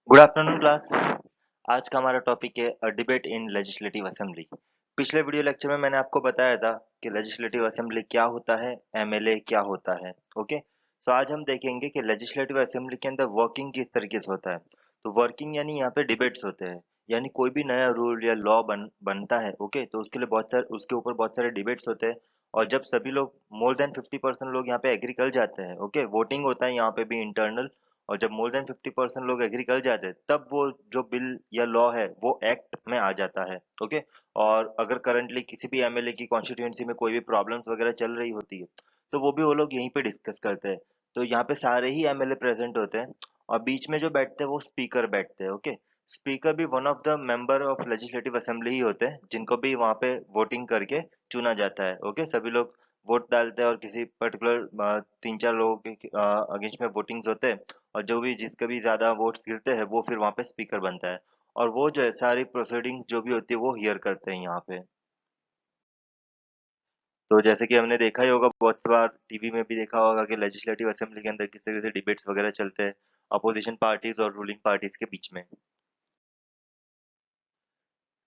Good afternoon class. आज का हमारा टॉपिक है डिबेट इन लेजिस्लेटिव असेंबली। पिछले वीडियो लेक्चर में मैंने आपको बताया था कि लेजिस्लेटिव असेंबली क्या होता है, एमएलए क्या होता है। ओके, सो आज हम देखेंगे कि लेजिस्लेटिव असेंबली के अंदर वर्किंग किस तरीके से होता है। तो वर्किंग यानी यहाँ पे डिबेट्स होते हैं, यानी कोई भी नया रूल या लॉ बनता है। ओके, तो उसके लिए उसके ऊपर बहुत सारे डिबेट्स होते हैं। और जब सभी लोग मोर देन 50% लोग यहाँ पे एग्री कर जाते हैं, ओके, वोटिंग होता है यहाँ पे भी इंटरनल। और जब मोर देन 50% लोग एग्री कर जाते हैं तब वो जो बिल या लॉ है वो एक्ट में आ जाता है। ओके, और अगर करंटली किसी भी एमएलए की कॉन्स्टिट्यूएंसी में कोई भी प्रॉब्लम्स वगैरह चल रही होती है तो वो भी वो लोग यहीं पे डिस्कस करते हैं। तो यहाँ पे सारे ही एमएलए प्रेजेंट होते हैं और बीच में जो बैठते हैं वो स्पीकर बैठते हैं। ओके, स्पीकर भी one of the member of legislative assembly ही होते हैं जिनको भी वहाँ पे वोटिंग करके चुना जाता है। ओके, सभी लोग वोट डालते हैं और किसी पर्टिकुलर 3-4 लोगों के अगेंस्ट में वोटिंग्स होते हैं। और जो भी जिसके भी ज्यादा वोट्स गिरते हैं वो फिर वहां पे स्पीकर बनता है। और वो जो है सारी प्रोसीडिंग्स जो भी होती है वो हियर करते हैं यहाँ पे। तो जैसे कि हमने देखा ही होगा, बहुत बार टीवी में भी देखा होगा कि लेजिस्लेटिव असेंबली के अंदर किस तरह से डिबेट्स वगैरह चलते हैं अपोजिशन पार्टीज और रूलिंग पार्टीज के बीच में।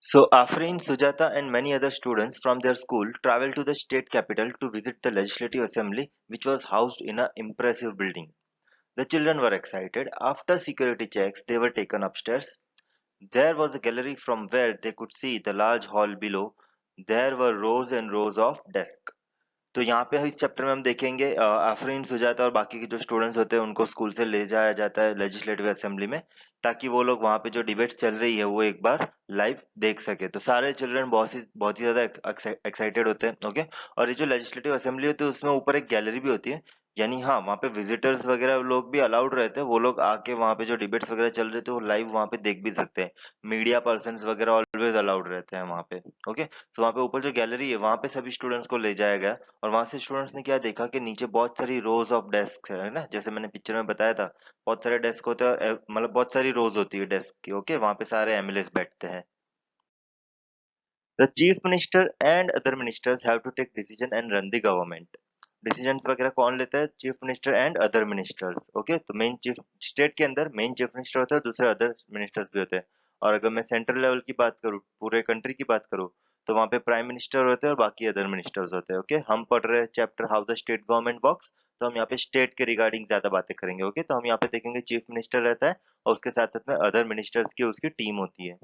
So Afrin, Sujata and many other students from their school traveled to the state capital to visit the legislative assembly, which was housed in an impressive building. The children were excited. After security checks, they were taken upstairs. There was a gallery from where they could see the large hall below. There were rows and rows of desks. तो यहाँ पे इस chapter में हम देखेंगे आफरीन, सुजाता और बाकी के जो स्टूडेंट्स होते हैं उनको स्कूल से ले जाया जाता है लेजिस्लेटिव असेंबली में, ताकि वो लोग वहाँ पे जो डिबेट्स चल रही है वो एक बार लाइव देख सके। तो सारे चिल्ड्रन बहुत ही ज्यादा एक्साइटेड होते हैं। ओके, और ये जो लेजिस्लेटिव असेंबली होती है उसमें ऊपर एक गैलरी भी होती है, यानी हाँ वहाँ पे विजिटर्स वगैरह लोग भी अलाउड रहते हैं। वो लोग आके वहाँ पे जो डिबेट्स वगैरह चल रहे थे वो लाइव वहाँ पे देख भी सकते हैं। मीडिया पर्सन्स वगैरह ऑलवेज अलाउड रहते हैं वहाँ पे। ओके, तो वहाँ पे ऊपर जो गैलरी है वहाँ पे सभी स्टूडेंट्स को ले जाया गया। और वहां से स्टूडेंट्स ने क्या देखा कि नीचे बहुत सारी रोज ऑफ डेस्क है ना, जैसे मैंने पिक्चर में बताया था। बहुत सारे डेस्क होते हैं और मतलब बहुत सारी रोज होती है डेस्क की। ओके, वहां पे सारे एमएलएस बैठते हैं। The chief minister and other ministers have to take decision and run the government. Decisions वगैरह कौन लेता है? Chief minister and other ministers. Okay, तो मेन चीफ स्टेट के अंदर मेन चीफ मिनिस्टर होता है, दूसरे अदर मिनिस्टर्स भी होते हैं। और अगर मैं सेंट्रल लेवल की बात करूँ, पूरे कंट्री की बात करूँ, तो वहाँ पे प्राइम मिनिस्टर होते हैं और बाकी अदर मिनिस्टर्स होते हैं। ओके, हम पढ़ रहे हैं chapter how the state government works, तो हम यहाँ पे स्टेट के रिगार्डिंग ज्यादा बातें करेंगे। ओके, तो हम यहाँ पे देखेंगे चीफ मिनिस्टर रहता है और उसके साथ साथ में अदर मिनिस्टर्स की उसकी टीम होती है।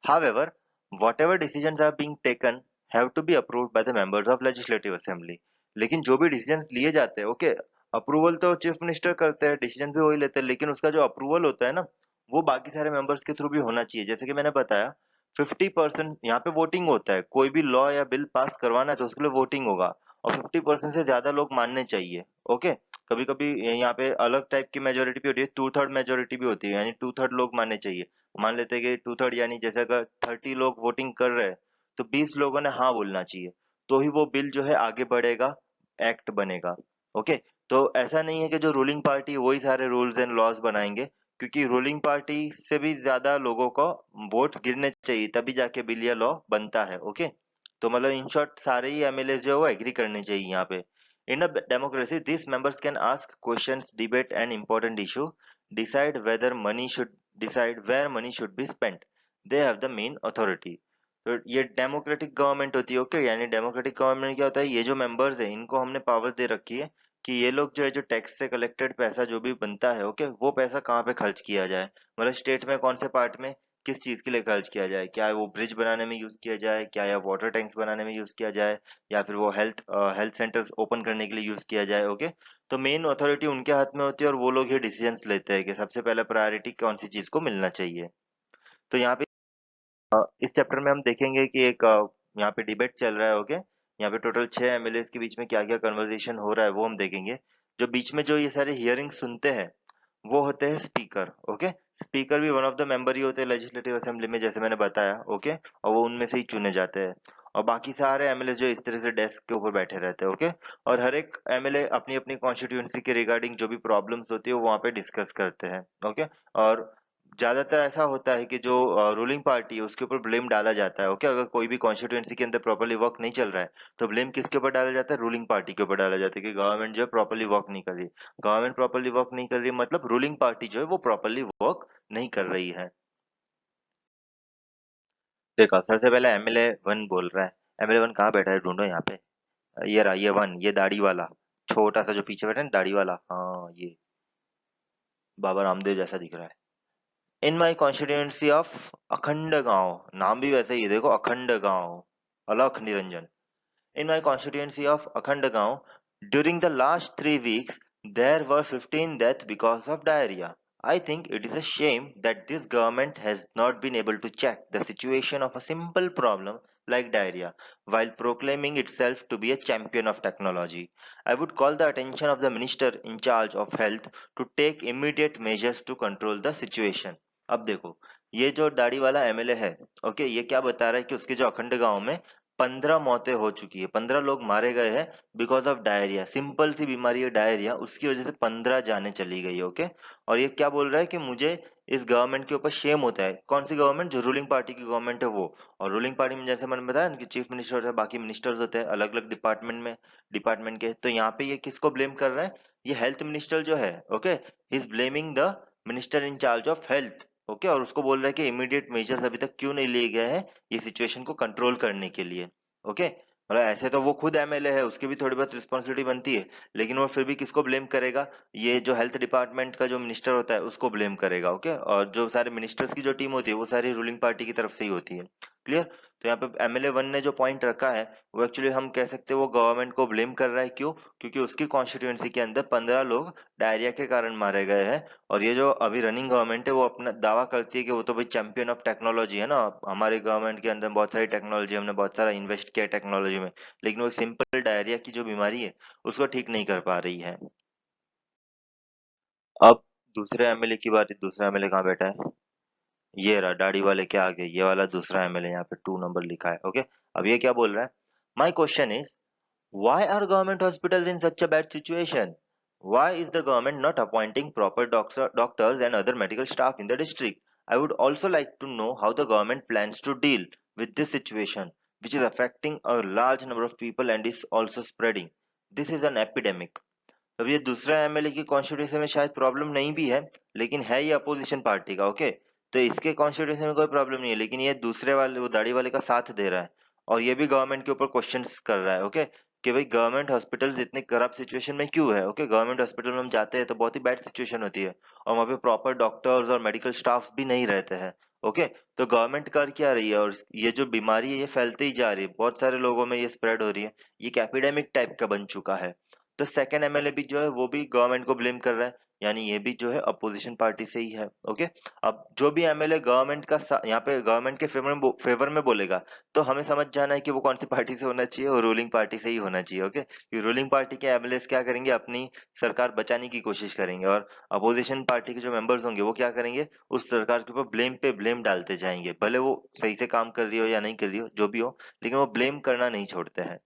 However, whatever decisions are being taken have to be approved by the members of legislative assembly. लेकिन जो भी डिसीजंस लिए जाते हैं, ओके, अप्रूवल तो चीफ मिनिस्टर करते हैं, डिसीजन भी वही लेते हैं, लेकिन उसका जो अप्रूवल होता है ना वो बाकी सारे मेंबर्स के थ्रू भी होना चाहिए। जैसे कि मैंने बताया 50% यहाँ पे वोटिंग होता है, कोई भी लॉ या बिल पास करवाना है तो उसके लिए वोटिंग होगा और 50% से ज्यादा लोग मानने चाहिए। ओके, कभी कभी यहाँ पे अलग टाइप की मेजोरिटी भी होती है, 2/3 मेजोरिटी भी होती है, यानी 2/3 लोग मानने चाहिए। मान लेते हैं कि 2/3 यानी जैसे अगर 30 लोग वोटिंग कर रहे हैं तो 20 लोगों ने हाँ बोलना चाहिए, तो ही वो बिल जो है आगे बढ़ेगा, एक्ट बनेगा। ओके, तो ऐसा नहीं है कि जो रूलिंग पार्टी वही सारे रूल्स एंड लॉज बनाएंगे, क्योंकि रूलिंग पार्टी से भी ज्यादा लोगों को वोट्स गिरने चाहिए तभी जाके बिल या लॉ बनता है। ओके, तो मतलब इन शॉर्ट सारे ही एमएलए जो है वो एग्री करने चाहिए यहाँ पे। In a democracy this members can ask questions, debate an important issue, decide whether money should decide where money should be spent. They have the main authority. तो ये डेमोक्रेटिक गवर्नमेंट होती है। ओके, यानी democratic government में क्या होता है, ये जो मेंबर्स है इनको हमने पावर दे रखी है कि ये लोग जो है जो टैक्स से कलेक्टेड पैसा जो भी बनता है, ओके, वो पैसा कहाँ पे खर्च किया जाए, मतलब स्टेट में कौन से पार्ट में किस चीज के लिए खर्च किया जाए। क्या वो ब्रिज बनाने में यूज किया जाए, क्या या वाटर टैंक्स बनाने में यूज किया जाए, या फिर वो हेल्थ सेंटर्स ओपन करने के लिए यूज किया जाए। ओके, तो मेन अथॉरिटी उनके हाथ में होती है और वो लोग ये डिसीजंस लेते हैं कि सबसे पहले प्रायोरिटी कौन सी चीज को मिलना चाहिए। तो यहाँ पे इस चैप्टर में हम देखेंगे कि एक यहाँ पे डिबेट चल रहा है। ओके, यहाँ पे टोटल 6 एमएलए के बीच में क्या क्या कन्वर्सेशन हो रहा है वो हम देखेंगे। जो बीच में जो ये सारे हियरिंग सुनते हैं वो होते हैं स्पीकर। ओके, स्पीकर भी वन ऑफ द मेंबर ही होते हैं लेजिस्लेटिव असेंबली में, जैसे मैंने बताया। ओके, और वो उनमें से ही चुने जाते हैं। और बाकी सारे एमएलए जो इस तरह से डेस्क के ऊपर बैठे रहते हैं। ओके, और हर एक एमएलए अपनी अपनी कॉन्स्टिट्यूएंसी के रिगार्डिंग जो भी प्रॉब्लम्स होती है वो वहाँ पे डिस्कस करते हैं। ओके, और ज्यादातर ऐसा होता है कि जो रूलिंग पार्टी है उसके ऊपर ब्लेम डाला जाता है। ओके, अगर कोई भी कॉन्स्टिट्यूएंसी के अंदर प्रॉपर्ली वर्क नहीं चल रहा है तो ब्लेम किसके ऊपर डाला जाता है? रूलिंग पार्टी के ऊपर डाला जाता है कि गवर्नमेंट जो है प्रॉपर्ली वर्क नहीं कर रही। गवर्नमेंट प्रॉपर्ली वर्क नहीं कर रही मतलब रूलिंग पार्टी जो है वो प्रॉपर्ली वर्क नहीं कर रही है। देखो, सबसे पहले एमएलए वन बोल रहा है। एमएलए वन कहाँ बैठा है? ढूंढो यहाँ पे। ये रहा, ये वन, ये दाढ़ी वाला, छोटा सा जो पीछे बैठा है ना, दाढ़ी वाला, हाँ ये बाबा रामदेव जैसा दिख रहा है। इन माई कॉन्स्टिट्यूएंसी ऑफ अखंड गांव, नाम भी वैसे ही है, देखो, अखंड गांव, अलख Niranjan. In my constituency of Akhandagaon, during the last 3 weeks, there were 15 deaths because of diarrhea. I think it is a shame that this government has not been able to check the situation of a simple problem like diarrhea while proclaiming itself to be a champion of technology. I would call the attention of the minister in charge of health to take immediate measures to control the situation. अब देखो, ये जो दाढ़ी वाला MLA है, okay, ये क्या बता रहा है कि उसके जो अखंड गांव में 15 मौतें हो चुकी है, 15 लोग मारे गए हैं बिकॉज ऑफ डायरिया। सिंपल सी बीमारी है डायरिया, उसकी वजह से 15 जाने चली गई है। ओके, और ये क्या बोल रहा है कि मुझे इस गवर्नमेंट के ऊपर शेम होता है। कौन सी गवर्नमेंट? जो रूलिंग पार्टी की गवर्नमेंट है वो। और रूलिंग पार्टी में जैसे मैंने बताया ना कि चीफ मिनिस्टर होता है, बाकी मिनिस्टर्स होते हैं अलग अलग डिपार्टमेंट में, डिपार्टमेंट के। तो यहाँ पे ये किसको ब्लेम कर रहा है? ये हेल्थ मिनिस्टर जो है, okay, he is blaming the minister in charge of health. Okay, और उसको बोल रहा है कि इमीडिएट मेजर्स अभी तक क्यों नहीं लिए गए हैं ये सिचुएशन को कंट्रोल करने के लिए। ओके, मतलब ऐसे तो वो खुद एमएलए है, उसकी भी थोड़ी बहुत रिस्पॉन्सिबिलिटी बनती है, लेकिन वो फिर भी किसको ब्लेम करेगा? ये जो हेल्थ डिपार्टमेंट का जो मिनिस्टर होता है उसको ब्लेम करेगा। ओके, और जो सारे मिनिस्टर्स की जो टीम होती है वो सारी रूलिंग पार्टी की तरफ से ही होती है। क्लियर? तो यहाँ पे एमएलए वन ने जो पॉइंट रखा है वो एक्चुअली हम कह सकते हैं वो गवर्नमेंट को ब्लेम कर रहा है। क्यों? क्योंकि उसकी कॉन्स्टिट्यूएंसी के अंदर 15 लोग डायरिया के कारण मारे गए हैं। और ये जो अभी रनिंग गवर्नमेंट है वो अपना दावा करती है कि वो तो भाई चैंपियन ऑफ टेक्नोलॉजी है ना, हमारे गवर्नमेंट के अंदर बहुत सारी टेक्नोलॉजी, हमने बहुत सारा इन्वेस्ट किया टेक्नोलॉजी में, लेकिन वो एक सिंपल डायरिया की जो बीमारी है उसको ठीक नहीं कर पा रही है। अब दूसरे एमएलए की बारी। दूसरा एमएलए कहाँ बैठा है? ये रहा, दाढ़ी वाले के आगे ये वाला दूसरा एमएलए, यहाँ पे 2 नंबर लिखा है। ओके, अब ये क्या बोल रहा है? My question is, why are government hospitals in such a bad situation? Why is the government not appointing proper doctors and other medical staff in the district? I would also like to know how the government plans to deal with this situation, which is affecting a large number of people and is also spreading. This is an epidemic. अब ये दूसरा MLA की constituency में शायद problem नहीं भी है, लेकिन है ये अपोजिशन पार्टी का। ओके, तो इसके कॉन्स्टिट्यूंसी में कोई प्रॉब्लम नहीं है, लेकिन ये दूसरे वाले, वो दाढ़ी वाले का साथ दे रहा है और ये भी गवर्नमेंट के ऊपर क्वेश्चंस कर रहा है। ओके, कि भाई गवर्नमेंट हॉस्पिटल्स इतने करप्ट सिचुएशन में क्यों है? ओके, गवर्नमेंट हॉस्पिटल में हम जाते हैं तो बहुत ही बैड सिचुएशन होती है और वहाँ पे प्रॉपर डॉक्टर्स और मेडिकल स्टाफ भी नहीं रहते हैं। ओके, तो गवर्नमेंट कर क्या रही है? और ये जो बीमारी है ये फैलते ही जा रही है, बहुत सारे लोगों में ये स्प्रेड हो रही है, ये एक एपिडेमिक टाइप का बन चुका है। तो सेकंड एमएलए भी जो है वो भी गवर्नमेंट को ब्लेम कर रहा है, यानी ये भी जो है अपोजिशन पार्टी से ही है। ओके, अब जो भी एमएलए गवर्नमेंट का यहाँ पे गवर्नमेंट के फेवर में बोलेगा तो हमें समझ जाना है कि वो कौन सी पार्टी से होना चाहिए, और रूलिंग पार्टी से ही होना चाहिए। ओके, कि रूलिंग पार्टी के एमएलए क्या करेंगे? अपनी सरकार बचाने की कोशिश करेंगे, और अपोजिशन पार्टी के जो मेंबर्स होंगे वो क्या करेंगे? उस सरकार के ऊपर ब्लेम पे ब्लेम डालते जाएंगे, भले वो सही से काम कर रही हो या नहीं कर रही हो, जो भी हो, लेकिन वो ब्लेम करना नहीं छोड़ते हैं।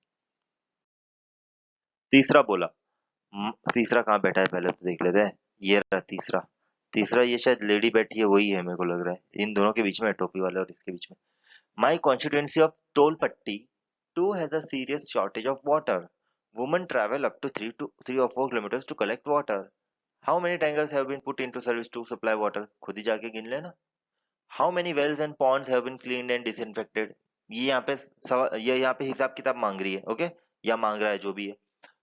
तीसरा बोला। तीसरा कहाँ बैठा है पहले तो देख लेते हैं। ये रहा तीसरा। तीसरा ये शायद लेडी बैठी है, वही है मेरे को लग रहा है, इन दोनों के बीच में है, टोपी वाले और इसके बीच में। My constituency of Tolpatti too has a serious shortage of water. Women travel up to 3 or 4 kilometers to collect water. How many tankers have been put into service to supply water? खुद ही जाके गिन लेना। How many wells and ponds have been cleaned and disinfected? ये यहाँ पे ये यहाँ पे हिसाब किताब मांग रही है। ओके, या मांग रहा है, जो भी है।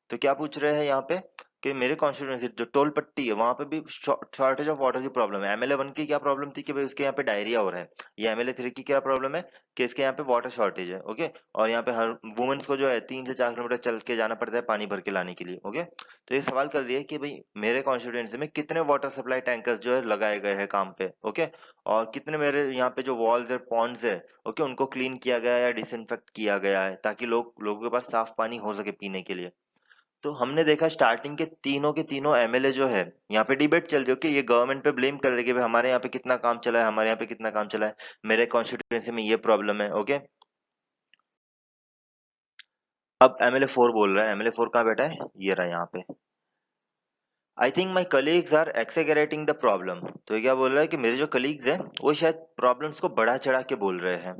तो क्या पूछ रहे हैं यहाँ पे कि मेरे कॉन्स्टिट्यूंसी जो टोल पट्टी है वहां पे भी शॉर्टेज ऑफ वाटर की प्रॉब्लम है। एमएलए वन की क्या प्रॉब्लम थी कि भाई उसके यहाँ पे डायरिया हो रहा है। ये एमएलए थ्री की क्या प्रॉब्लम है कि इसके यहाँ पे वाटर शॉर्टेज है। ओके, और यहाँ पे हर वुमेन्स को जो है 3 से 4 किलोमीटर चल के जाना पड़ता है पानी भर के लाने के लिए। ओके, तो ये सवाल कर रही है कि भाई मेरे कॉन्स्टिट्यूंसी में कितने वाटर सप्लाई टैंकर्स जो है लगाए गए हैं काम पे। ओके, और कितने मेरे यहाँ पे जो वॉल्स है, पॉन्ड्स है, ओके, उनको क्लीन किया गया है या डिसइंफेक्ट किया गया है ताकि लोगों के पास साफ पानी हो सके पीने के लिए। तो हमने देखा स्टार्टिंग के तीनों एमएलए जो है यहाँ पे डिबेट चल रही है कि ये गवर्नमेंट पे ब्लेम कर रहे हैं कि भाई हमारे यहाँ पे कितना काम चला है, हमारे यहाँ पे कितना काम चला है, मेरे कॉन्स्टिट्यूएंसी में ये प्रॉब्लम है। ओके, अब एमएलए फोर बोल रहा है। एमएलए फोर कहाँ बैठा है? ये रहा यहाँ पे। I think my colleagues are exaggerating the problem. तो ये क्या बोल रहा है कि मेरे जो कलीग्स हैं वो शायद प्रॉब्लम्स को बढ़ा चढ़ा के बोल रहे हैं।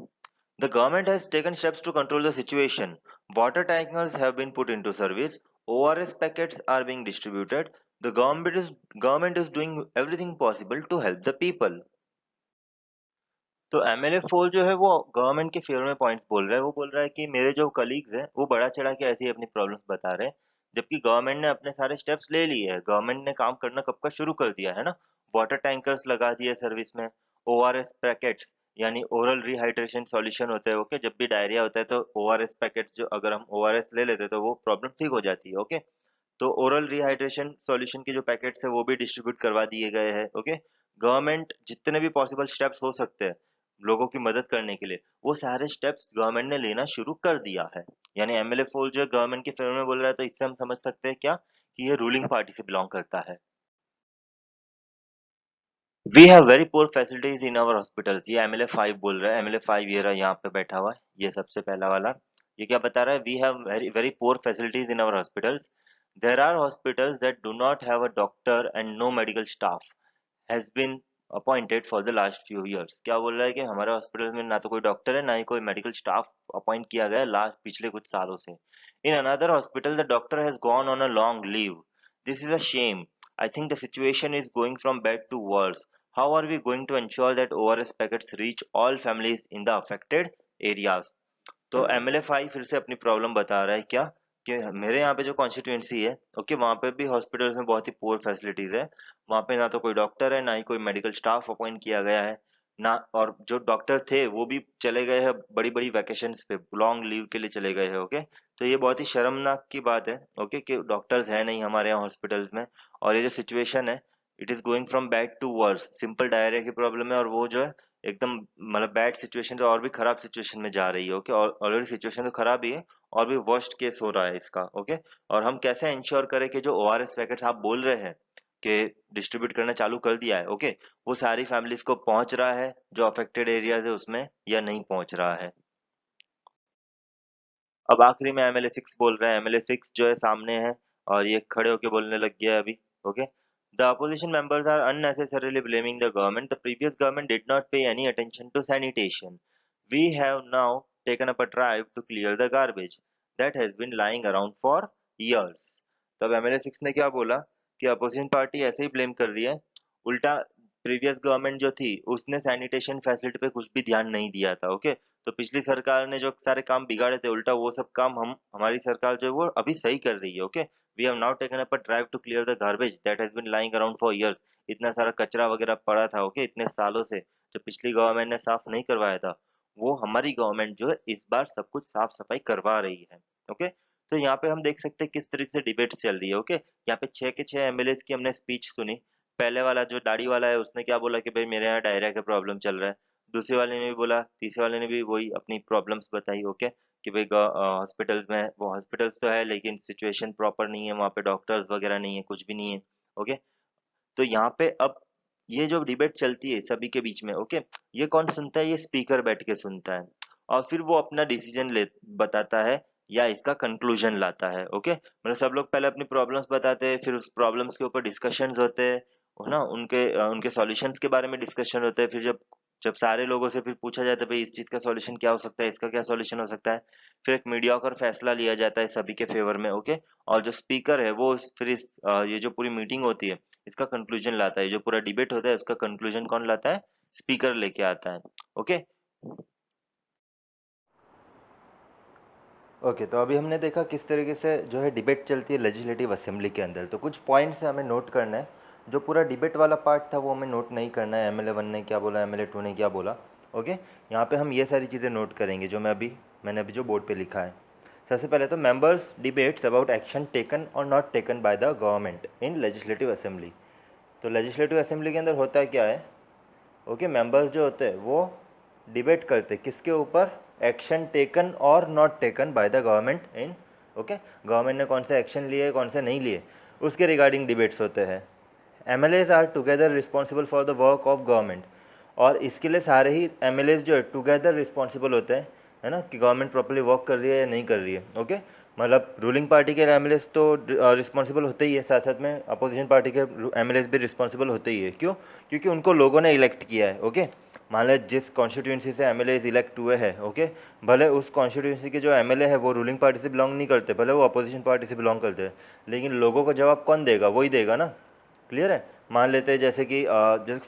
The government has taken steps to control the situation. Water tankers have been put into service. ORS packets are being distributed. The government is doing everything possible to help the people. तो MLA फोल जो है वो government के favour में points बोल रहा है। वो बोल रहा है कि मेरे जो कलीग्स हैं वो बढ़ा चढ़ा के ऐसे ही अपनी प्रॉब्लम्स बता रहे हैं, जबकि गवर्नमेंट ने अपने सारे स्टेप्स ले लिए हैं। गवर्नमेंट ने काम करना कब का शुरू कर दिया है ना। वाटर टैंकर्स लगा दिए सर्विस में। ओआरएस पैकेट्स यानी ओरल रिहाइड्रेशन सॉल्यूशन होते हैं। ओके, जब भी डायरिया होता है तो ओआरएस पैकेट्स, जो अगर हम ओआरएस ले लेते हैं तो वो प्रॉब्लम ठीक हो जाती है। ओके, तो ओरल रिहाइड्रेशन सॉल्यूशन के जो पैकेट्स है वो भी डिस्ट्रीब्यूट करवा दिए गए हैं। ओके, गवर्नमेंट जितने भी पॉसिबल स्टेप्स हो सकते हैं लोगों की मदद करने के लिए, वो सारे स्टेप्स गवर्नमेंट ने लेना शुरू कर दिया है। यानी एमएलए फोल जो गवर्नमेंट के फेवर में बोल रहा है, तो इससे हम समझ सकते हैं क्या, कि ये रूलिंग पार्टी से बिलोंग करता है। We have very poor facilities in our hospitals, ये एमएलए 5 बोल रहा है। एमएलए 5 ये रहा यहाँ पे बैठा हुआ है, ये सबसे पहला वाला। ये क्या बता रहा है, we have very very poor facilities in our hospitals. There are hospitals that do not have a doctor and no medical staff has been appointed for the last few years. क्या बोल रहा है कि हमारे हॉस्पिटल में ना तो कोई डॉक्टर है, ना ही कोई मेडिकल स्टाफ अपॉइंट किया गया है लास्ट पिछले कुछ सालों से। In another hospital the doctor has gone on a long leave. This is a shame. I think the situation is going from bad to worse. How are we going to ensure that ORS packets reach all families in the affected areas? तो MLA 5 फिर से अपनी problem बता रहा है क्या, कि मेरे यहाँ पे जो कॉन्स्टिट्यूएंसी है, ओके, वहाँ पे भी हॉस्पिटल्स में बहुत ही पुअर फैसिलिटीज है। वहाँ पे ना तो कोई डॉक्टर है, ना ही कोई मेडिकल स्टाफ अपॉइंट किया गया है ना, और जो डॉक्टर थे वो भी चले गए हैं बड़ी बड़ी वैकेशंस पे, लॉन्ग लीव के लिए चले गए हैं। ओके, तो ये बहुत ही शर्मनाक की बात है। ओके, कि डॉक्टर्स है नहीं हमारे यहाँ हॉस्पिटल्स में, और ये जो सिचुएशन है, it is going from bad to worse. Simple diarrhoea की प्रॉब्लम है और वो जो है एकदम मतलब बैड सिचुएशन से और भी खराब सिचुएशन में जा रही है। ओके, और ऑलरेडी सिचुएशन तो खराब ही है, और भी वर्स्ट केस हो रहा है इसका। ओके, और हम कैसे इंश्योर करें कि जो ओआरएस पैकेट्स आप बोल रहे हैं कि डिस्ट्रीब्यूट करना चालू कर दिया है, ओके, वो सारी फैमिलीज को पहुंच रहा है जो अफेक्टेड एरियाज है उसमें, या नहीं पहुंच रहा है। अब आखिरी में एमएलए 6 बोल रहे हैं। एमएलए 6 जो है सामने है, और ये खड़े होके बोलने लग गया है अभी। Okay, the opposition members are unnecessarily blaming the government. The previous government did not pay any attention to sanitation. We have now taken up a drive to clear the garbage that has been lying around for years. तब MLA 6 ने क्या बोला, कि opposition party ऐसे ही blame कर रही है। उल्टा प्रीवियस गवर्नमेंट जो थी उसने सैनिटेशन फैसिलिटी पे कुछ भी ध्यान नहीं दिया था। ओके, तो पिछली सरकार ने जो सारे काम बिगाड़े थे, उल्टा वो सब काम हम हमारी सरकार जो है वो अभी सही कर रही है। Okay, we have now taken up a drive to clear the garbage that has been lying around for years. इतना सारा कचरा वगैरह पड़ा था, ओके, इतने सालों से, जो पिछली गवर्नमेंट ने साफ नहीं करवाया था, वो हमारी गवर्नमेंट जो है इस बार सब कुछ साफ सफाई करवा रही है। ओके, तो यहाँ पे हम देख सकते हैं किस तरीके से डिबेट चल रही है। ओके, यहाँ पे 6 के 6 एमएलए की हमने स्पीच सुनी। पहले वाला जो दाढ़ी वाला है उसने क्या बोला, कि भाई मेरे यहाँ डायरिया का प्रॉब्लम चल रहा है। दूसरे वाले ने भी बोला, तीसरे वाले ने भी वही अपनी प्रॉब्लम्स बताई। ओके, कि भाई हॉस्पिटल्स में, वो हॉस्पिटल्स तो है लेकिन सिचुएशन प्रॉपर नहीं है, वहाँ पे डॉक्टर्स वगैरह नहीं है, कुछ भी नहीं है। ओके, तो यहाँ पे अब ये जो डिबेट चलती है सभी के बीच में, ओके, ये कौन सुनता है, ये स्पीकर बैठ के सुनता है, और फिर वो अपना डिसीजन ले बताता है, या इसका कंक्लूजन लाता है। ओके, मतलब सब लोग पहले अपनी प्रॉब्लम्स बताते हैं, फिर उस प्रॉब्लम्स के ऊपर डिस्कशंस होते हैं, है ना, उनके सॉल्यूशंस के बारे में डिस्कशन होते हैं। फिर जब जब सारे लोगों से फिर पूछा जाता है भाई इस चीज का सॉल्यूशन क्या हो सकता है, इसका क्या सॉल्यूशन हो सकता है, फिर एक मीडियोकर फैसला लिया जाता है सभी के फेवर में। ओके, और जो स्पीकर है वो फिर ये जो पूरी मीटिंग होती है इसका कंक्लूजन लाता है। जो पूरा डिबेट होता है उसका कंक्लूजन कौन लाता है, स्पीकर लेके आता है। ओके, ओके, तो अभी हमने देखा किस तरीके से जो है डिबेट चलती है लेजिस्लेटिव असेंबली के अंदर। तो कुछ पॉइंट्स हमें नोट करना है। जो पूरा डिबेट वाला पार्ट था वो हमें नोट नहीं करना है, एमएलए 1 ने क्या बोला, एमएलए 2 ने क्या बोला। ओके, यहाँ पे हम ये सारी चीज़ें नोट करेंगे जो मैंने अभी जो बोर्ड पे लिखा है। सबसे पहले तो members debates about action taken और not taken by the government in legislative assembly. तो लेजिस्लेटिव असेंबली के अंदर होता है क्या है, ओके, मेंबर्स जो होते हैं वो डिबेट करते किसके ऊपर, एक्शन टेकन और not taken by the government in, okay, government ने कौन से एक्शन लिए कौन से नहीं लिए उसके रिगार्डिंग डिबेट्स होते हैं। MLAs are together responsible for the work of government, और इसके लिए सारे ही एमएलएज जो है टुगेदर रिस्पॉन्सिबल होते हैं, है ना, कि गवर्नमेंट प्रॉपर्ली वर्क कर रही है या नहीं कर रही है। ओके, मतलब रूलिंग पार्टी के एमएलएस तो रिस्पॉन्सिबल होते ही है, साथ साथ में अपोजिशन पार्टी के एमएलएस भी रिस्पॉन्सिबल होते ही है। क्यों? क्योंकि उनको लोगों ने इलेक्ट किया है। ओके, मान लो जिस कॉन्स्टिट्यूंसी से एमएलए इलेक्ट हुए हैं, ओके, भले उस कॉन्स्टिट्यूंसी के जो एमएलए है वो रूलिंग पार्टी से बिलोंग नहीं करते, भले वो अपोजिशन पार्टी से बिलोंग करते हैं, लेकिन लोगों को जवाब कौन देगा? वही देगा ना। क्लियर है? मान लेते हैं जैसे कि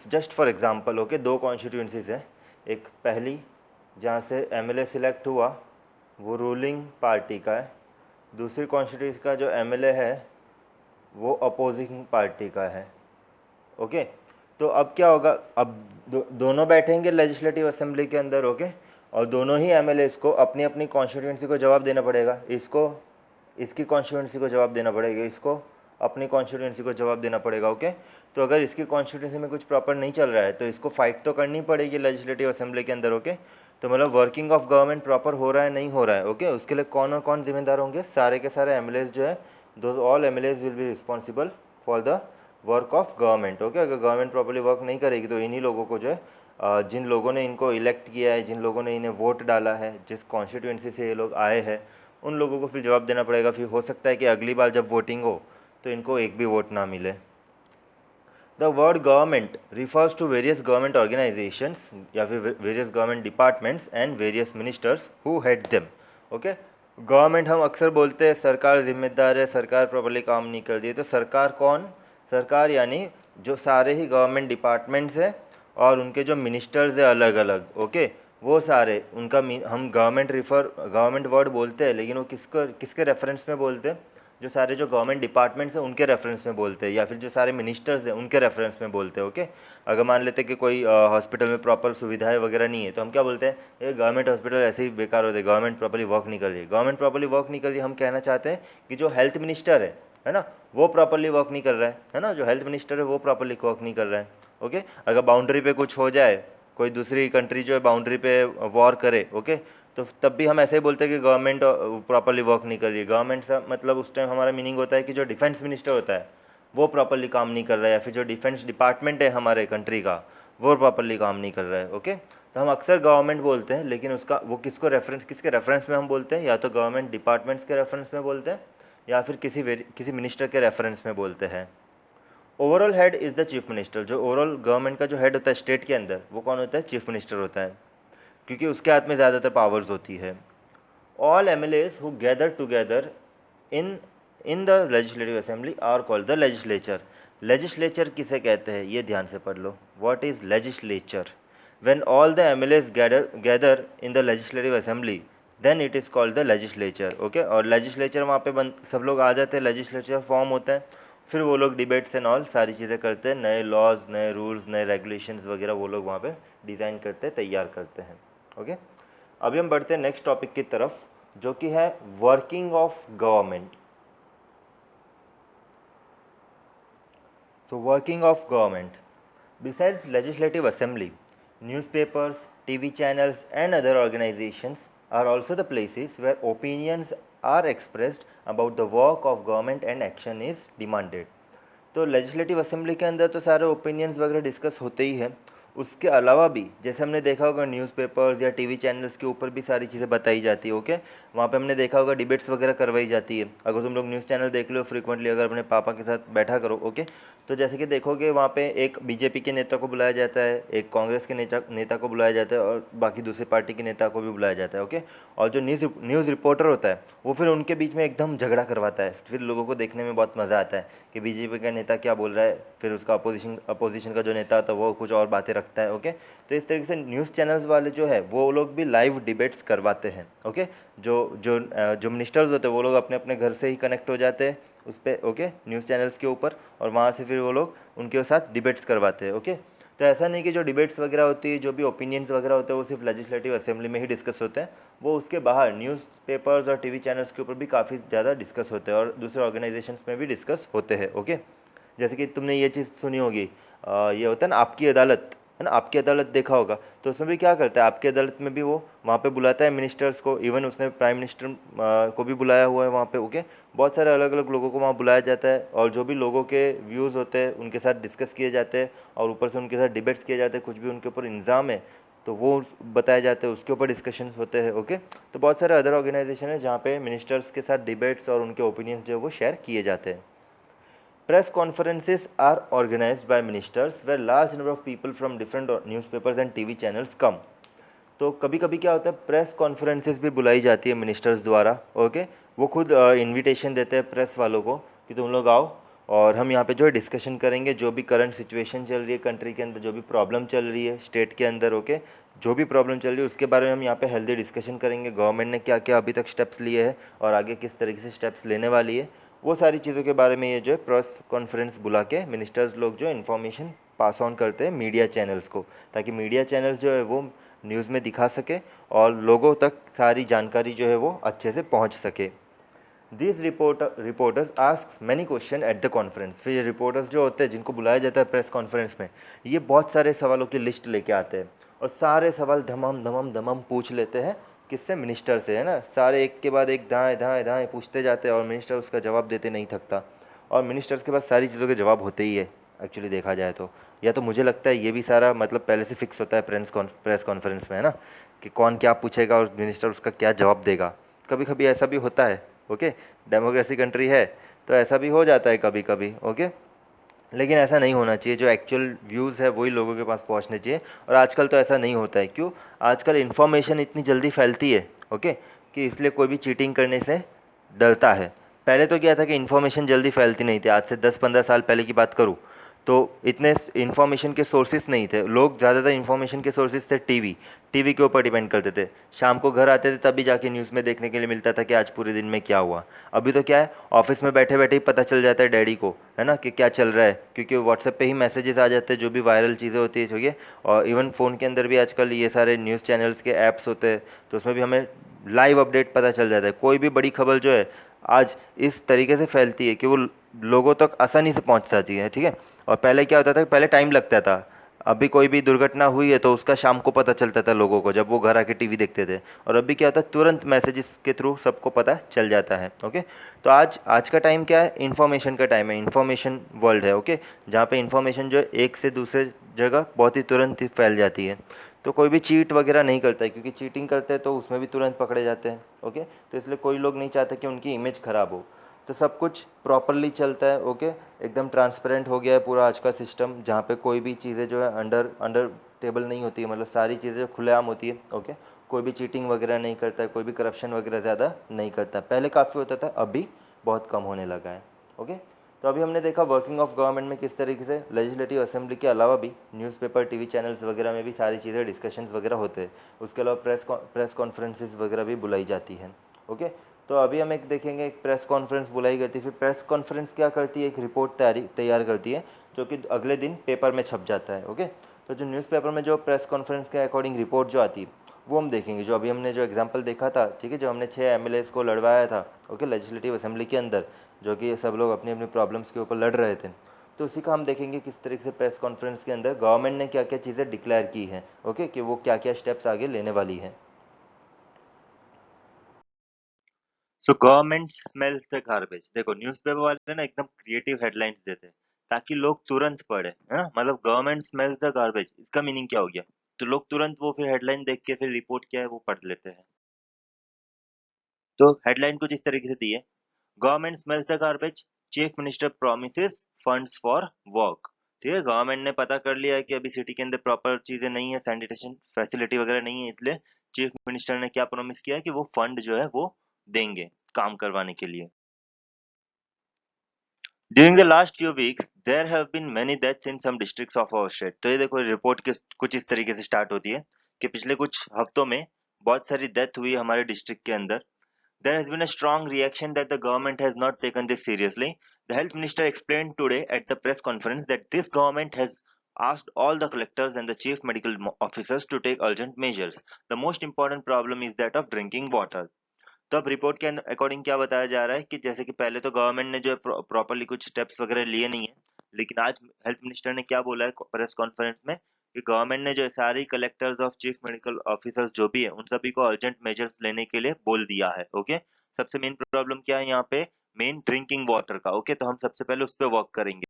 जस्ट फॉर एग्जांपल, ओके, दो कॉन्स्टिट्यूंसीज हैं। एक पहली जहाँ से एमएलए सिलेक्ट हुआ वो रूलिंग पार्टी का है, दूसरी कॉन्स्टिट्यूंसी का जो एमएलए है वो अपोजिंग पार्टी का है। ओके, तो अब क्या होगा? अब दोनों बैठेंगे लेजिस्लेटिव असेंबली के अंदर, ओके, और दोनों ही एमएलए को अपनी अपनी कॉन्स्टिट्यूंसी को जवाब देना पड़ेगा। इसको इसकी कॉन्स्टिट्यूंसी को जवाब देना पड़ेगा, इसको अपनी कॉन्स्टिट्यूंसी को जवाब देना पड़ेगा। ओके, तो अगर इसकी कॉन्स्टिट्यूंसी में कुछ प्रॉपर नहीं चल रहा है तो इसको फाइट तो करनी पड़ेगी लेजिस्लेटिव असेंबली के अंदर। ओके, तो मतलब वर्किंग ऑफ गवर्नमेंट प्रॉपर हो रहा है नहीं हो रहा है, ओके, उसके लिए कौन और कौन जिम्मेदार होंगे? सारे के सारे एमएलएस जो है, दो all MLAs will be responsible for the work of government. Okay, अगर गवर्नमेंट प्रॉपर्ली वर्क नहीं करेगी तो इन्हीं लोगों को जो है जिन लोगों ने इनको इलेक्ट किया है, जिन लोगों ने इन्हें वोट डाला है, जिस कॉन्स्टिट्यूंसी से ये लोग आए हैं, उन लोगों को फिर जवाब देना पड़ेगा। फिर हो सकता है कि अगली बार जब वोटिंग हो तो इनको एक भी वोट ना मिले। The word government refers to various government organisations या फिर various government departments and various ministers who head them. Okay, government हम अक्सर बोलते हैं सरकार जिम्मेदार है, सरकार प्रॉपर्ली काम नहीं कर रही है। तो सरकार कौन? सरकार यानी जो सारे ही गवर्नमेंट डिपार्टमेंट्स हैं और उनके जो मिनिस्टर्स हैं अलग अलग, ओके, वो सारे उनका हम गवर्नमेंट वर्ड बोलते हैं, लेकिन वो किसके रेफरेंस में बोलते हैं? जो सारे जो गवर्नमेंट डिपार्टमेंट्स हैं उनके रेफरेंस में बोलते हैं, या फिर जो सारे मिनिस्टर्स हैं उनके रेफरेंस में बोलते हैं। ओके, अगर मान लेते हैं कि कोई हॉस्पिटल में प्रॉपर सुविधाएं वगैरह नहीं है तो हम क्या बोलते हैं? ये गवर्नमेंट हॉस्पिटल ऐसे ही बेकार होते हैं, गवर्नमेंट प्रॉपर्ली वर्क नहीं कर रही है। गवर्नमेंट प्रॉपर्ली वर्क नहीं कर रही, हम कहना चाहते हैं कि जो हेल्थ मिनिस्टर है ना, वो प्रॉपर्ली वर्क नहीं कर रहा है ना, जो हेल्थ मिनिस्टर है वो प्रॉपर्ली वर्क नहीं कर रहा है। ओके, अगर बाउंड्री पे कुछ हो जाए, कोई दूसरी कंट्री जो है बाउंड्री पे वॉर करे, ओके, तो तब भी हम ऐसे ही बोलते हैं कि गवर्नमेंट प्रॉपर्ली वर्क नहीं कर रही है। गवर्नमेंट से मतलब उस टाइम हमारा मीनिंग होता है कि जो डिफेंस मिनिस्टर होता है वो प्रॉपर्ली काम नहीं कर रहा है, या फिर जो डिफेंस डिपार्टमेंट है हमारे कंट्री का वो प्रॉपर्ली काम नहीं कर रहा है। ओके, तो हम अक्सर गवर्नमेंट बोलते हैं, लेकिन उसका वो किसके रेफरेंस में हम बोलते हैं? या तो गवर्नमेंट डिपार्टमेंट्स के रेफरेंस में बोलते हैं या फिर किसी मिनिस्टर के रेफरेंस में बोलते हैं। Overall head is the chief minister. जो ओवरऑल गवर्नमेंट का जो हेड होता है स्टेट के अंदर, वो कौन होता है? चीफ मिनिस्टर होता है, क्योंकि उसके हाथ में ज़्यादातर पावर्स होती है। All MLAs who gather together in in the legislative assembly are called the legislature. Legislature किसे कहते हैं ये ध्यान से पढ़ लो। What is legislature? When all the MLAs gather in the legislative assembly then it is called the legislature. Okay, और legislature वहाँ पे सब लोग आ जाते हैं, लेजिस्लेचर फॉर्म होता है, फिर वो लोग डिबेट्स एंड ऑल सारी चीज़ें करते हैं, नए लॉज, नए रूल्स, नए रेगुलेशंस वगैरह वो लोग वहाँ पे डिज़ाइन करते हैं, तैयार करते हैं। ओके, अभी हम बढ़ते हैं नेक्स्ट टॉपिक की तरफ, जो कि है वर्किंग ऑफ गवर्नमेंट। तो working of government, besides legislative assembly, newspapers, TV channels and other organisations are also the places where opinions are expressed about the work of government and action is demanded. तो legislative assembly के अंदर तो सारे opinions वगैरह discuss होते ही हैं, उसके अलावा भी जैसे हमने देखा होगा न्यूज़पेपर्स या टीवी चैनल्स के ऊपर भी सारी चीज़ें बताई जाती है। ओके, वहाँ पे हमने देखा होगा डिबेट्स वगैरह करवाई जाती है। अगर तुम लोग न्यूज़ चैनल देख लो फ्रीक्वेंटली, अगर अपने पापा के साथ बैठा करो, ओके, तो जैसे कि देखोगे वहाँ पे एक बीजेपी के नेता को बुलाया जाता है, एक कांग्रेस के नेता को बुलाया जाता है और बाकी दूसरी पार्टी के नेता को भी बुलाया जाता है। ओके, और जो न्यूज़ रिपोर्टर होता है वो फिर उनके बीच में एकदम झगड़ा करवाता है, फिर लोगों को देखने में बहुत मज़ा आता है कि बीजेपी का नेता क्या बोल रहा है, फिर उसका अपोजिशन का जो नेता होता है वो कुछ और बातें रखता है। ओके, तो इस तरीके से न्यूज़ चैनल्स वाले जो है वो लोग भी लाइव डिबेट्स करवाते हैं। ओके, जो मिनिस्टर्स होते हैं वो लोग अपने अपने घर से ही कनेक्ट हो जाते हैं उस पर, ओके, न्यूज़ चैनल्स के ऊपर, और वहाँ से फिर वो लोग उनके साथ डिबेट्स करवाते हैं। ओके, तो ऐसा नहीं कि जो डिबेट्स वगैरह होती है, जो भी ओपिनियंस वगैरह होते हैं वो सिर्फ लेजिस्लेटिव असेंबली में ही डिस्कस होते हैं, वो उसके बाहर न्यूज़पेपर्स और टीवी चैनल्स के ऊपर भी काफ़ी ज़्यादा डिस्कस होते हैं और दूसरे ऑर्गेनाइजेशंस में भी डिस्कस होते हैं। ओके, जैसे कि तुमने ये चीज़ सुनी होगी, ये होता है ना आपकी अदालत, है ना, आपकी अदालत देखा होगा, तो उसमें भी क्या करता है, आपकी अदालत में भी वो वहाँ पे बुलाता है मिनिस्टर्स को, इवन उसने प्राइम मिनिस्टर को भी बुलाया हुआ है वहाँ पे। ओके, बहुत सारे अलग अलग लोगों को वहाँ बुलाया जाता है और जो भी लोगों के व्यूज़ होते हैं उनके साथ डिस्कस किए जाते हैं और ऊपर से उनके साथ डिबेट्स किए जाते हैं, कुछ भी उनके ऊपर इल्ज़ाम है तो वो बताए जाते हैं, उसके ऊपर डिस्कशन होते हैं। ओके, तो बहुत सारे अदर ऑर्गेनाइजेशन है जहाँ पे मिनिस्टर्स के साथ डिबेट्स और उनके ओपिनियंस जो है वो शेयर किए जाते हैं। Press conferences are organized by ministers where large number of people from different newspapers and TV channels come. तो कभी कभी क्या होता है, प्रेस कॉन्फ्रेंसेस भी बुलाई जाती है मिनिस्टर्स द्वारा। ओके, वो खुद इनविटेशन देते हैं प्रेस वालों को कि तुम लोग आओ और हम यहाँ पे जो है डिस्कशन करेंगे, जो भी करंट सिचुएशन चल रही है कंट्री के अंदर, जो भी प्रॉब्लम चल रही है स्टेट के अंदर। ओके, जो भी प्रॉब्लम चल रही है उसके बारे में हम यहाँ पे हेल्दी डिस्कशन करेंगे। गवर्नमेंट ने क्या क्या अभी तक स्टेप्स लिए हैं और आगे किस तरीके से स्टेप्स लेने वाली है, वो सारी चीज़ों के बारे में ये जो है प्रेस कॉन्फ्रेंस बुला के मिनिस्टर्स लोग जो इन्फॉर्मेशन पास ऑन करते हैं मीडिया चैनल्स को, ताकि मीडिया चैनल्स जो है वो न्यूज़ में दिखा सके और लोगों तक सारी जानकारी जो है वो अच्छे से पहुंच सके। This reporters ask many question at the conference. फिर ये रिपोर्टर्स जो होते हैं जिनको बुलाया जाता है प्रेस कॉन्फ्रेंस में, ये बहुत सारे सवालों की लिस्ट लेके आते हैं और सारे सवाल धमम धमम धमम पूछ लेते हैं। किससे? मिनिस्टर से, है ना। सारे एक के बाद एक दाएँ दाएँ दाएँ पूछते जाते हैं और मिनिस्टर उसका जवाब देते नहीं थकता। और मिनिस्टर्स के पास सारी चीज़ों के जवाब होते ही है एक्चुअली देखा जाए तो। या तो मुझे लगता है ये भी सारा मतलब पहले से फिक्स होता है प्रेस कॉन्फ्रेंस में, है ना, कि कौन क्या पूछेगा और मिनिस्टर उसका क्या जवाब देगा। कभी कभी ऐसा भी होता है। ओके, डेमोक्रेसी कंट्री है तो ऐसा भी हो जाता है कभी कभी। ओके, लेकिन ऐसा नहीं होना चाहिए। जो एक्चुअल व्यूज़ है वही लोगों के पास पहुंचने चाहिए। और आजकल तो ऐसा नहीं होता है। क्यों? आजकल इन्फॉर्मेशन इतनी जल्दी फैलती है, ओके, कि इसलिए कोई भी चीटिंग करने से डरता है। पहले तो क्या था कि इन्फॉर्मेशन जल्दी फैलती नहीं थी। आज से 10-15 साल पहले की बात करूँ तो इतने इन्फॉर्मेशन के सोर्सेज नहीं थे। लोग ज़्यादातर इन्फॉर्मेशन के सोर्सेज थे टीवी। टीवी के ऊपर डिपेंड करते थे। शाम को घर आते थे तभी जाके न्यूज़ में देखने के लिए मिलता था कि आज पूरे दिन में क्या हुआ। अभी तो क्या है, ऑफिस में बैठे बैठे ही पता चल जाता है डैडी को, है ना, कि क्या चल रहा है, क्योंकि व्हाट्सएप पे ही मैसेजेस आ जाते हैं जो भी वायरल चीज़ें होती है। ठीक है, और इवन फ़ोन के अंदर भी आजकल ये सारे न्यूज़ चैनल्स के ऐप्स होते हैं, तो उसमें भी हमें लाइव अपडेट पता चल जाता है। कोई भी बड़ी खबर जो है आज इस तरीके से फैलती है कि वो लोगों तक आसानी से पहुंच जाती है। ठीक है, और पहले क्या होता था, पहले टाइम लगता था। अभी कोई भी दुर्घटना हुई है तो उसका शाम को पता चलता था लोगों को, जब वो घर आके टीवी देखते थे। और अभी क्या होता है, तुरंत मैसेजेस के थ्रू सबको पता चल जाता है। ओके, तो आज आज का टाइम क्या है, इन्फॉर्मेशन का टाइम है, इन्फॉर्मेशन वर्ल्ड है। ओके, जहाँ पे इन्फॉर्मेशन जो है एक से दूसरे जगह बहुत ही तुरंत ही फैल जाती है। तो कोई भी चीट वगैरह नहीं करता है, क्योंकि चीटिंग करते हैं तो उसमें भी तुरंत पकड़े जाते हैं। ओके, तो इसलिए कोई लोग नहीं चाहते कि उनकी इमेज ख़राब हो। तो सब कुछ प्रॉपरली चलता है। ओके, एकदम ट्रांसपेरेंट हो गया है पूरा आज का सिस्टम, जहाँ पे कोई भी चीज़ें जो है अंडर अंडर टेबल नहीं होती है, मतलब सारी चीज़ें खुलेआम होती है। ओके, कोई भी चीटिंग वगैरह नहीं करता है, कोई भी करप्शन वगैरह ज़्यादा नहीं करता। पहले काफ़ी होता था, अभी बहुत कम होने लगा है। ओके, तो अभी हमने देखा वर्किंग ऑफ गवर्नमेंट में किस तरीके से लेजिस्लेटिव असेंबली के अलावा भी न्यूज़पेपर, टीवी चैनल्स वगैरह में भी सारी चीज़ें डिस्कशंस वगैरह होते हैं। उसके अलावा प्रेस कॉन्फ्रेंसेस वगैरह भी बुलाई जाती हैं। ओके, तो अभी हम एक देखेंगे, एक प्रेस कॉन्फ्रेंस बुलाई गई थी। फिर प्रेस कॉन्फ्रेंस क्या करती है, एक रिपोर्ट तैयार करती है जो कि अगले दिन पेपर में छप जाता है। ओके, तो जो न्यूज़पेपर में जो प्रेस कॉन्फ्रेंस के अकॉर्डिंग रिपोर्ट जो आती है वो हम देखेंगे। जो अभी हमने जो एग्जांपल देखा था, ठीक है, जो हमने 6 एमएलएस को लड़वाया था, ओके, लेजिस्लेटिव असेंबली के अंदर, जो कि सब लोग अपनी अपनी प्रॉब्लम्स के ऊपर लड़ रहे थे, तो उसी का हम देखेंगे किस तरीके से प्रेस कॉन्फ्रेंस के अंदर गवर्नमेंट ने क्या क्या चीज़ें डिक्लेयर की हैं। ओके, कि वो क्या क्या स्टेप्स आगे लेने वाली है। So government smells the garbage. देखो न्यूज़पेपर वाले ना एकदम क्रिएटिव हेडलाइंस देते हैं ताकि लोग तुरंत पढ़े, है ना। मतलब गवर्नमेंट स्मेल्स द गार्बेज, इसका मीनिंग क्या हो गया? तो लोग तुरंत वो फिर हेडलाइन देख के फिर रिपोर्ट क्या है वो पढ़ लेते हैं। तो हेडलाइन कुछ इस तरीके से दी है, government smells the garbage, chief minister promises funds for work. ठीक है, गवर्नमेंट ने पता कर लिया है कि अभी सिटी के अंदर प्रॉपर चीजें नहीं है, सैनिटेशन फैसिलिटी वगैरह नहीं है, इसलिए चीफ मिनिस्टर ने क्या प्रॉमिस किया है कि वो फंड जो है वो देंगे काम करवाने के लिए। During the last few weeks, there have been many deaths in some districts of our state। तो ये देखो रिपोर्ट के कुछ इस तरीके से स्टार्ट होती है कि पिछले कुछ हफ्तों में बहुत सारी डेथ हुई हमारे डिस्ट्रिक्ट के अंदर। There has been a strong reaction that the government has not taken this seriously। The health minister explained today at the press conference that this government has asked all the collectors and the chief medical officers to take urgent measures। The most important problem is that of drinking water। तो अब report के according क्या बताया जा रहा है कि जैसे कि पहले तो गवर्नमेंट ने जो है प्रॉपरली कुछ स्टेप्स वगैरह लिए नहीं है, लेकिन आज हेल्थ मिनिस्टर ने क्या बोला है प्रेस कॉन्फ्रेंस में कि गवर्नमेंट ने जो है सारी कलेक्टर्स और चीफ मेडिकल ऑफिसर्स जो भी है उन सभी को अर्जेंट मेजर्स लेने के लिए बोल दिया है। ओके, सबसे मेन प्रॉब्लम क्या है यहाँ पे, मेन ड्रिंकिंग वाटर का। ओके, तो हम सबसे पहले उस पर वर्क करेंगे।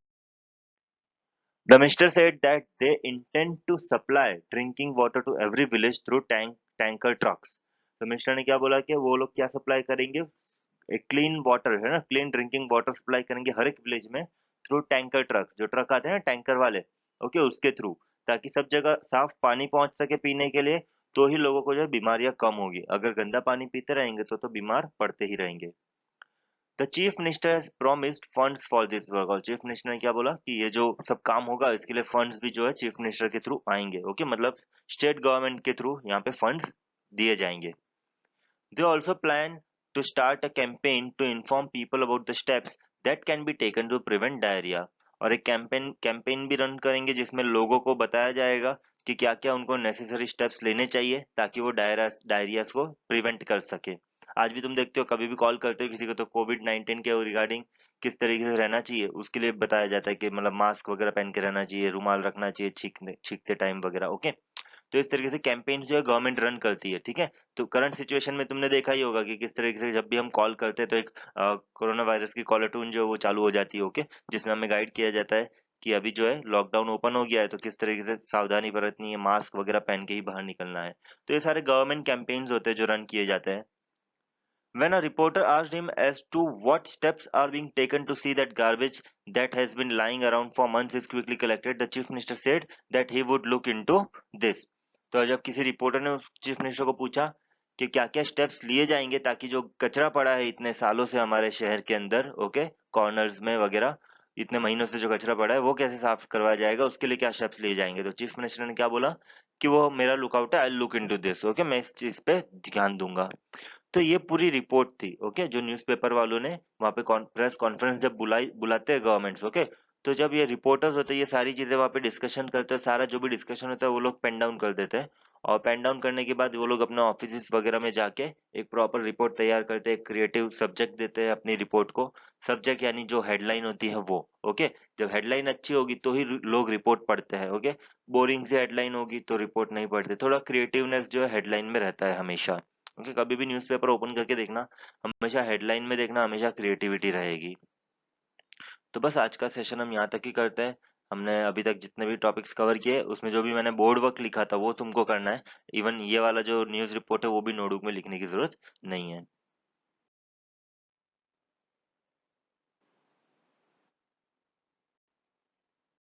The minister said that they intend to supply drinking water to every village through tanker trucks. तो मिनिस्टर ने क्या बोला कि वो लोग क्या सप्लाई करेंगे, एक क्लीन वाटर है ना, क्लीन ड्रिंकिंग वाटर सप्लाई करेंगे हर एक विलेज में थ्रू टैंकर ट्रक्स, जो ट्रक आते हैं ना टैंकर वाले, ओके, उसके थ्रू, ताकि सब जगह साफ पानी पहुंच सके पीने के लिए। तो ही लोगों को जो है बीमारियां कम होगी, अगर गंदा पानी पीते रहेंगे तो बीमार पड़ते ही रहेंगे। The chief minister has promised funds for this work, और चीफ मिनिस्टर ने क्या बोला कि ये जो सब काम होगा इसके लिए फंड्स भी जो है चीफ मिनिस्टर के थ्रू आएंगे, ओके, मतलब स्टेट गवर्नमेंट के थ्रू यहाँ पे फंड्स दिए जाएंगे। They also plan to start a campaign to inform people about the steps that can be taken to prevent diarrhea, और एक कैंपेन भी रन करेंगे जिसमें लोगों को बताया जाएगा कि क्या क्या उनको नेसेसरी स्टेप्स लेने चाहिए ताकि वो डायरिया को प्रिवेंट कर सके। आज भी तुम देखते हो, कभी भी कॉल करते हो किसी को तो कोविड-19 के रिगार्डिंग किस तरीके से रहना चाहिए उसके लिए बताया जाता है कि मतलब मास्क वगैरह पहन के रहना चाहिए, रुमाल रखना चाहिए छींकते टाइम वगैरह, ओके। तो इस तरीके से कैंपेन जो है गवर्नमेंट रन करती है, ठीक है। तो करंट सिचुएशन में तुमने देखा ही होगा कि किस तरीके से जब भी हम कॉल करते हैं तो एक कोरोना वायरस की कॉलर ट्यून जो है वो चालू हो जाती है, ओके, जिसमें हमें गाइड किया जाता है कि अभी जो है लॉकडाउन ओपन हो गया है तो किस तरीके से सावधानी बरतनी है, मास्क वगैरह पहन के ही बाहर निकलना है। तो ये सारे गवर्नमेंट कैंपेन्स होते हैं जो रन किए जाते हैं। When a reporter asked him as to what steps are being taken to see that garbage that has been lying around for months is quickly collected, the chief minister said that he would look into this. तो जब किसी reporter ने chief minister को पूछा कि क्या क्या steps लिए जाएंगे ताकि जो कचरा पड़ा है इतने सालों से हमारे शहर के अंदर, ओके, कॉर्नर्स में वगैरह, इतने महीनों से जो कचरा पड़ा है वो कैसे साफ करवाया जाएगा, उसके लिए क्या स्टेप्स लिए जाएंगे, तो चीफ मिनिस्टर ने क्या बोला कि वो मेरा लुकआउट है, I look into this, okay, मैं इस चीज पे ध्यान दूंगा। तो ये पूरी रिपोर्ट थी, ओके, जो न्यूज़पेपर वालों ने वहां पे प्रेस कॉन्फ्रेंस जब बुलाते हैं गवर्नमेंट्स, ओके, तो जब ये रिपोर्टर्स होते हैं ये सारी चीजें वहां पे डिस्कशन करते हैं, सारा जो भी डिस्कशन होता है वो लोग पेन डाउन कर देते हैं, और पेन डाउन करने के बाद वो लोग अपने ऑफिस वगैरह में जाके एक प्रॉपर रिपोर्ट तैयार करते हैं, एक क्रिएटिव सब्जेक्ट देते हैं अपनी रिपोर्ट को, सब्जेक्ट यानी जो हेडलाइन होती है वो, ओके। जब हेडलाइन अच्छी होगी तो ही लोग रिपोर्ट पढ़ते हैं, ओके, बोरिंग सी हेडलाइन होगी तो रिपोर्ट नहीं पढ़ते, थोड़ा क्रिएटिवनेस जो है हेडलाइन में रहता है हमेशा, क्योंकि कभी भी न्यूज़पेपर ओपन करके देखना, हमेशा हेडलाइन में देखना, हमेशा क्रिएटिविटी रहेगी। तो बस आज का सेशन हम यहाँ तक ही करते हैं। हमने अभी तक जितने भी टॉपिक्स कवर किए उसमें जो भी मैंने बोर्ड वर्क लिखा था वो तुमको करना है। इवन ये वाला जो न्यूज़ रिपोर्ट है वो भी नोटबुक में लिखने की जरूरत नहीं है।